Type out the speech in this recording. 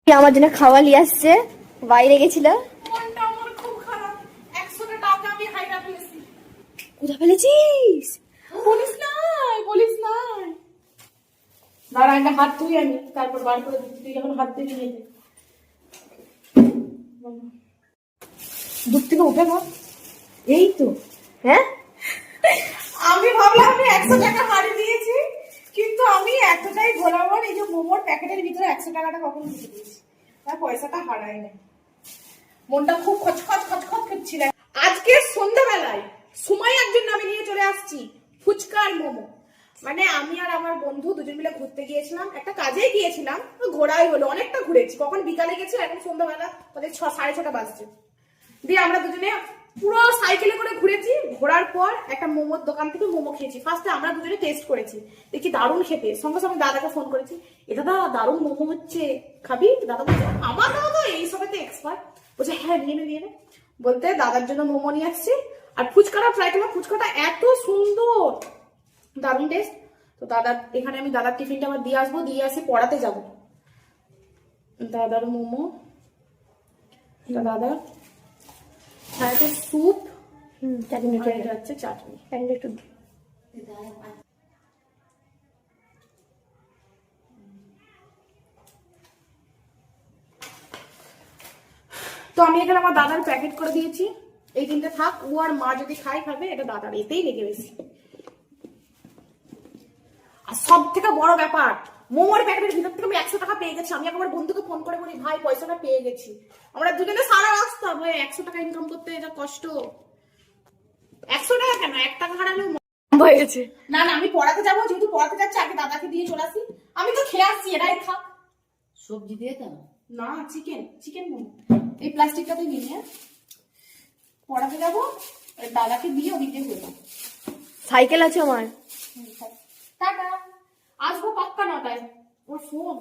আমার জন্য খাওয়া নিয়ে আসছে, বাইরে গেছিল। কোথা ফেলেছিস? বলিস নাই, বলিস নাই। দাঁড়া, একটা হাত ধুই আমি, তারপর বার করে দিচ্ছি। তুই এখন হাত ধুয়ে নিয়ে দুধ থেকে উঠে না। এই তো। হ্যাঁ, আমি ভাবলাম আমি 100 টাকা হারি দিয়েছি, কিন্তু আমি এতটাই ঘোরাবার এই যে মোমোর প্যাকেটের ভিতরে 100 টাকাটা কখন ঢুকে দিয়েছি, তার পয়সাটা হারাই না। মনটা খুব খচখচ খচখচ করছিল। আজকে সন্ধ্যাবেলায় সুমাইয়ার জন্য আমি নিয়ে চলে আসছি ফুচকা আর মোমো। মানে আমি আর আমার বন্ধু দুজন মিলে ঘুরতে গিয়েছিলাম, একটা কাজেই গিয়েছিলাম, ঘোরাই হলো, অনেকটা ঘুরেছি। কখন বিকালে গেছি, এখন সন্ধ্যাবেলা ওদের 6-6:30 বাজছে। দিয়ে আমরা দুজনে পুরো সাইকেলে করে ঘুরেছি। ঘোরার পর একটা মোমোর দোকান থেকে মোমো খেয়েছি। ফার্স্টে আমরা দুজনে টেস্ট করেছি, দেখি দারুণ খেতে। সঙ্গে সঙ্গে দাদাকে ফোন করেছি, এটা দাদা দারুণ মোমো হচ্ছে, খাবি? দাদা বলছে আমার দাদা তো এই সবেতে এক্সপার্ট। বলছে হ্যাঁ নিয়ে নে। বলতে দাদার জন্য মোমো নিয়ে আসছি, আর ফুচকাটা ট্রাই করলাম। ফুচকাটা এত সুন্দর, দারুণ টেস্ট। তো দাদার এখানে আমি দাদার টিফিনটা আবার দিয়ে আসবো, দিয়ে আসি পড়াতে যাবো। দাদার মোমো, দাদার একটা স্যুপ, চাটনি হচ্ছে চাটনি। একটু তো আমি এখানে আমার দাদার প্যাকেট করে দিয়েছি, এই তিনটে থাক। ও আর মা যদি খাবে, এটা দাদার, এতেই লেগে বেশি। আর সব থেকে বড় ব্যাপার, মোমোর প্যাকেটের ভিতর থেকে আমি 100 টাকা পেয়ে গেছি। আমি আমার বন্ধুকে ফোন করে বলি, ভাই পয়সাটা পেয়ে গেছি। আমরা দুজনে সারা রাস্তা ভাই 100 টাকা ইনকাম করতে যা কষ্ট। 100 টাকা কেন, 1 টাকা হারালেও হয়ে গেছে। না না, আমি পড়াতে যাবো, যেহেতু পড়াতে যাচ্ছি আগে দাদাকে দিয়ে চলে আসি। আমি তো খেয়ে আসছি, এরাই খাক। সবজি দিয়ে দাও না, চিকেন মোমো। এই প্লাস্টিকটাতে নিয়ে পড়াতে যাবো, দাদাকে দিয়ে ওদিকে হলো। সাইকেল আছে আমার। টাটা, আসবো পাক্কা 9টায়। ওর ফোন